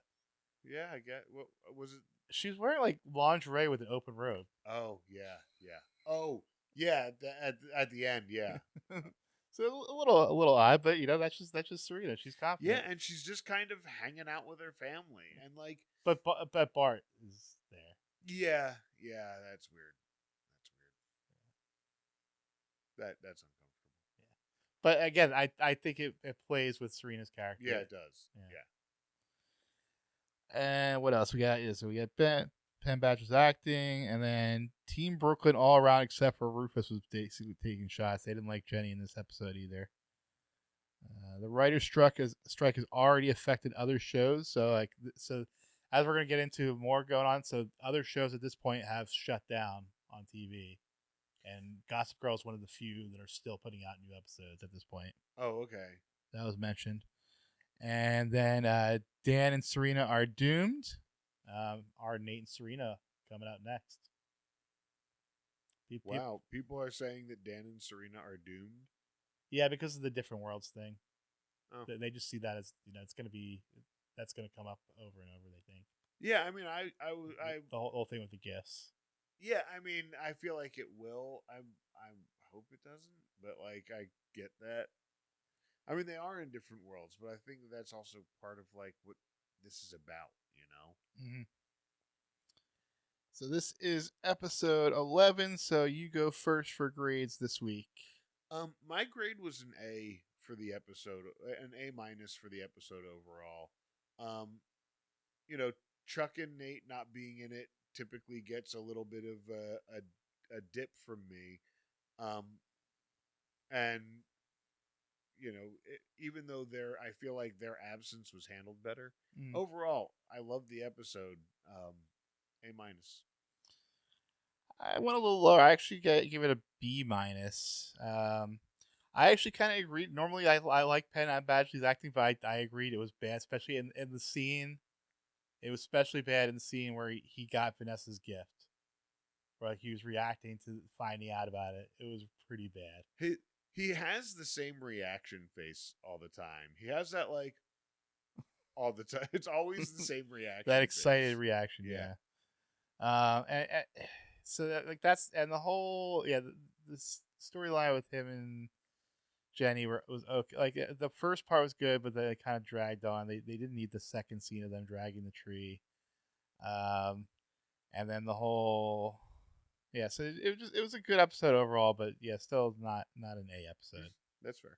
Yeah, I get. What was it? She was wearing like lingerie with an open robe. Oh yeah. Oh yeah. At the end, yeah. So a little odd, but that's just Serena. She's Yeah, confident. and she's just kind of hanging out with her family, and like, But Bart is there. yeah, that's weird. That's uncomfortable. But again, I think it plays with Serena's character. Yeah, it does. Yeah. And what else we got? Yeah, so we got Penn Badger's acting, and then Team Brooklyn all around except for Rufus was basically taking shots. They didn't like Jenny in this episode either. The writer's strike has already affected other shows, so as we're gonna get into more going on, so other shows at this point have shut down on TV, and Gossip Girl is one of the few that are still putting out new episodes at this point. Oh, okay. That was mentioned. And then Dan and Serena are doomed. Are Nate and Serena coming out next? Wow, people are saying that Dan and Serena are doomed. Yeah, because of the different worlds thing. Oh. They just see that as that's going to come up over and over. They think. Yeah, I mean, I the whole thing with the gifts. Yeah, I mean, I feel like it will. I hope it doesn't, but like I get that. I mean, they are in different worlds, but I think that's also part of like what this is about, you know. Mm-hmm. So this is episode 11. So you go first for grades this week. My grade was an A for the episode, an A- for the episode overall. You know, Chuck and Nate not being in it typically gets a little bit of a dip from me. And you know, even though I feel like their absence was handled better. Overall, I love the episode. A-. I went a little lower. I actually give it a B-. I actually kind of agreed. Normally, I like Penn Badgley's acting, but I agreed it was bad, especially in the scene. It was especially bad in the scene where he got Vanessa's gift, where he was reacting to finding out about it. It was pretty bad. He has the same reaction face all the time. He has that like all the time. It's always the same reaction. That excited reaction, yeah. And so that's the whole the storyline with him and Jenny was okay. Like the first part was good, but then it kind of dragged on. They didn't need the second scene of them dragging the tree, and then the whole So it was a good episode overall, but still not an A episode. That's fair.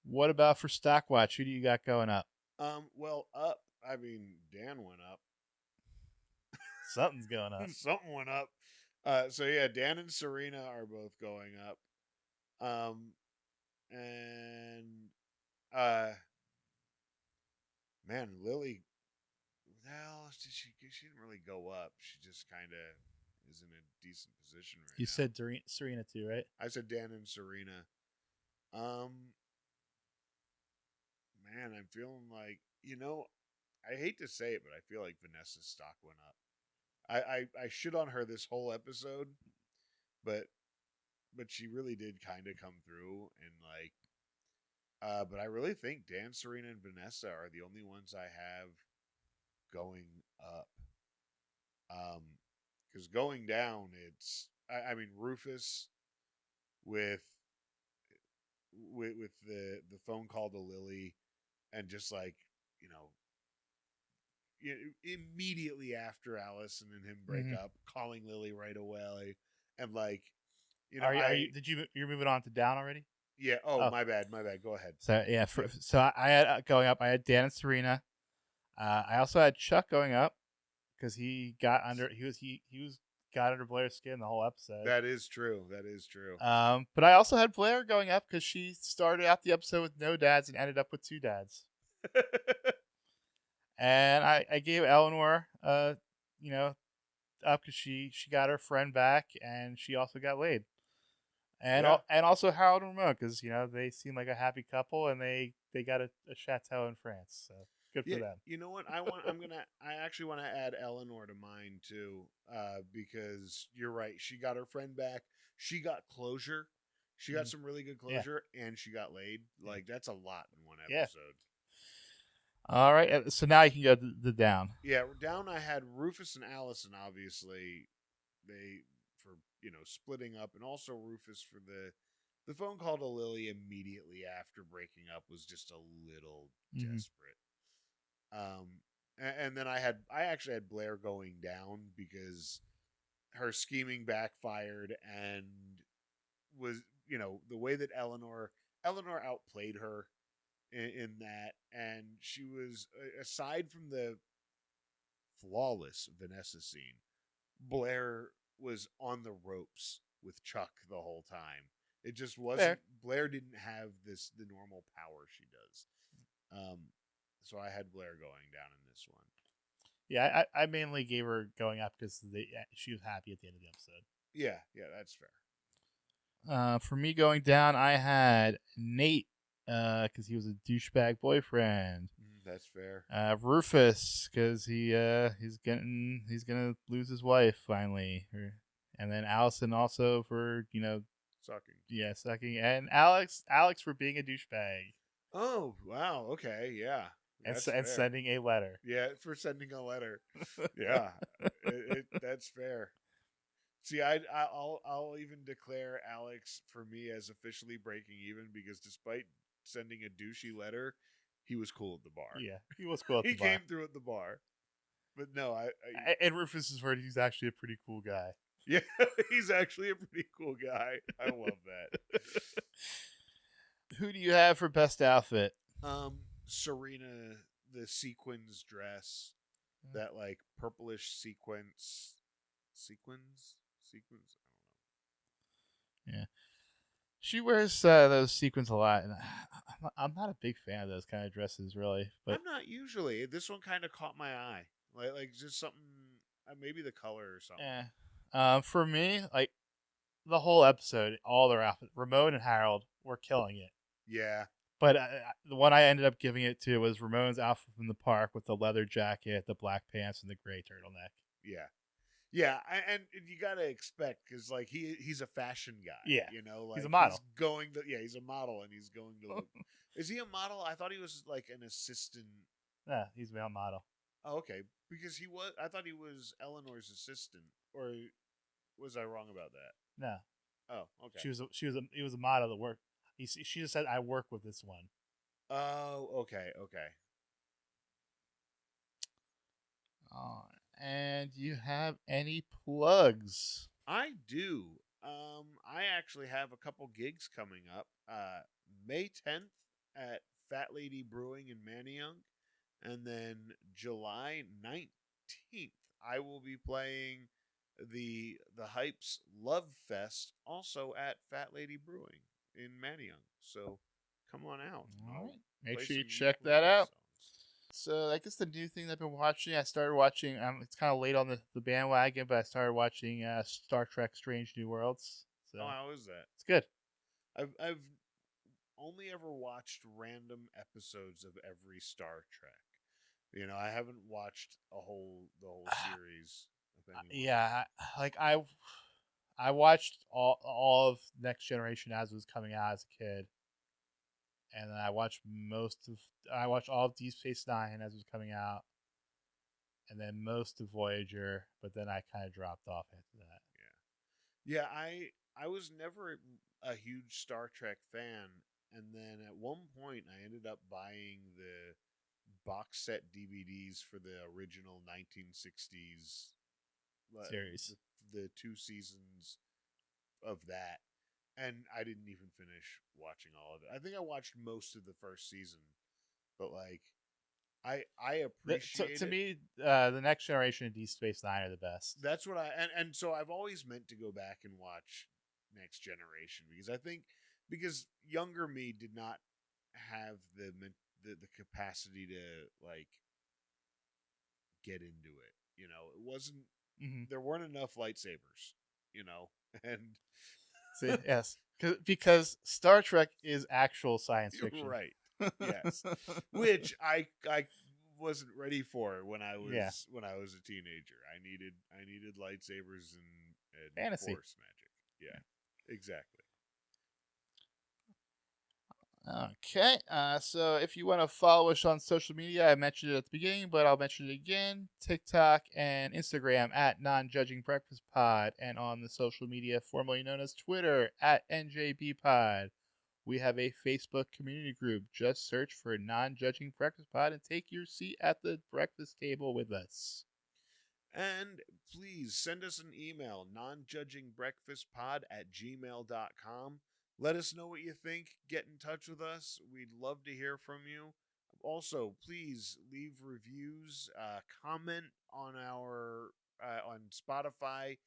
What about for Stockwatch? Who do you got going up? Well, up. I mean, Dan went up. Something's going up. Something went up. So yeah, Dan and Serena are both going up. And man, Lily, well, she didn't really go up. She just kind of is in a decent position right now. You said Serena too, right? I said Dan and Serena. Man, I'm feeling like, I hate to say it, but I feel like Vanessa's stock went up. I shit on her this whole episode, but she really did kind of come through and but I really think Dan, Serena, and Vanessa are the only ones I have going up. Because going down, it's I mean Rufus with the phone call to Lily, and just like immediately after Alison and him break up, calling Lily right away, and like you're moving on to down already? Yeah. Oh, my bad. Go ahead. So yeah, so I had going up. I had Dan and Serena. I also had Chuck going up because he got under. He got under Blair's skin the whole episode. That is true. But I also had Blair going up because she started out the episode with no dads and ended up with 2 dads. And I gave Eleanor, up because she got her friend back and she also got laid. And and also Harold and Ramon because they seem like a happy couple and they got a chateau in France, so good for them. You know what? I actually want to add Eleanor to mine too, because you're right. She got her friend back. She got closure. She got some really good closure, and she got laid. Like that's a lot in one episode. All right, so now you can go to the down. Yeah, down. I had Rufus and Alison. Obviously, they for splitting up, and also Rufus for the The phone call to Lily immediately after breaking up was just a little Mhm. desperate. And then I actually had Blair going down because her scheming backfired and was, the way that Eleanor outplayed her in that, and she was, aside from the flawless Vanessa scene, Blair was on the ropes with Chuck the whole time. It just wasn't. Fair. Blair didn't have the normal power she does. Um, so I had Blair going down in this one. Yeah, I mainly gave her going up because she was happy at the end of the episode. Yeah, that's fair. For me going down, I had Nate because he was a douchebag boyfriend. That's fair. Rufus because he's gonna lose his wife finally, and then Allison also for Sucking. yeah sucking, and Alex for being a douchebag. Oh wow, okay, yeah, that's and fair. sending a letter. Yeah, for sending a letter. Yeah, that's fair. See, I'll even declare Alex for me as officially breaking even because despite sending a douchey letter, he was cool at the bar. Yeah, he was cool at He the bar. came through at the bar. But no, and Rufus's word, he's actually a pretty cool guy. Yeah, he's actually a pretty cool guy. I love that. Who do you have for best outfit? Serena, the sequins dress, that like purplish sequins. I don't know. Yeah, she wears those sequins a lot, and I'm not a big fan of those kind of dresses, really. But I'm not usually. This one kind of caught my eye, like just something. Maybe the color or something. Yeah. For me, like the whole episode, all their outfits, Ramon and Harold were killing it. Yeah. But the one I ended up giving it to was Ramon's outfit from the park with the leather jacket, the black pants, and the gray turtleneck. Yeah. Yeah, and you gotta expect because like he's a fashion guy. Yeah, like he's a model. He's a model, and he's going to look. Is he a model? I thought he was like an assistant. Yeah, he's a male model. Oh, okay, because he was. I thought he was Eleanor's assistant, or was I wrong about that? No. Oh, okay. He was a model that worked. She just said, "I work with this one." Oh, okay. And you have any plugs? I do. I actually have a couple gigs coming up. May 10th at Fat Lady Brewing in Manayunk, and then July 19th I will be playing the Hypes Love Fest also at Fat Lady Brewing in Manayunk. So come on out. All right. Make sure you check that out. So I guess the new thing that I've been watching, I started watching. It's kind of late on the bandwagon, but I started watching Star Trek: Strange New Worlds. So how is that? It's good. I've only ever watched random episodes of every Star Trek. I haven't watched the whole series. Yeah, like I watched all of Next Generation as it was coming out as a kid. And then I watched all of Deep Space Nine as it was coming out, and then most of Voyager, but then I kind of dropped off after that. Yeah. I was never a huge Star Trek fan, and then at one point I ended up buying the box set DVDs for the original 1960s series, the 2 seasons of that. And I didn't even finish watching all of it. I think I watched most of the first season, but like, I appreciate to me, the Next Generation and Deep Space Nine are the best. That's what and so I've always meant to go back and watch Next Generation because younger me did not have the capacity to like get into it. It wasn't. Mm-hmm. There weren't enough lightsabers. And. See, yes, because Star Trek is actual science fiction, right? Yes, which I wasn't ready for when I was a teenager. I needed lightsabers and fantasy force magic. Yeah, exactly. Okay, so if you want to follow us on social media, I mentioned it at the beginning, but I'll mention it again. TikTok and Instagram at Non-Judging Breakfast Pod, and on the social media formerly known as Twitter at NJB Pod. We have a Facebook community group. Just search for Non-Judging Breakfast Pod and take your seat at the breakfast table with us. And please send us an email, nonjudgingbreakfastpod@gmail.com. Let us know what you think. Get in touch with us. We'd love to hear from you. Also, please leave reviews, comment on our on Spotify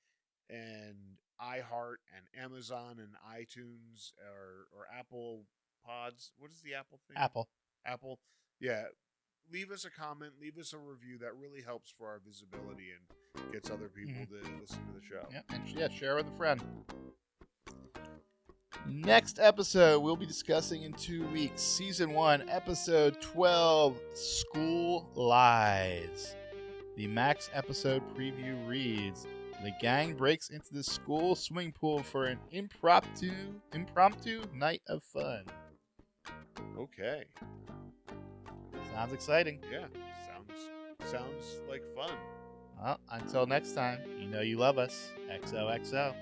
and iHeart and Amazon and iTunes or Apple Pods. What is the Apple thing? Apple. Apple. Yeah. Leave us a comment, leave us a review. That really helps for our visibility and gets other people to listen to the show. Yeah, and share with a friend. Next episode, we'll be discussing in 2 weeks, Season 1, Episode 12, School Lies. The Max episode preview reads, the gang breaks into the school swimming pool for an impromptu night of fun. Okay. Sounds exciting. Yeah, sounds like fun. Well, until next time, you know you love us. XOXO.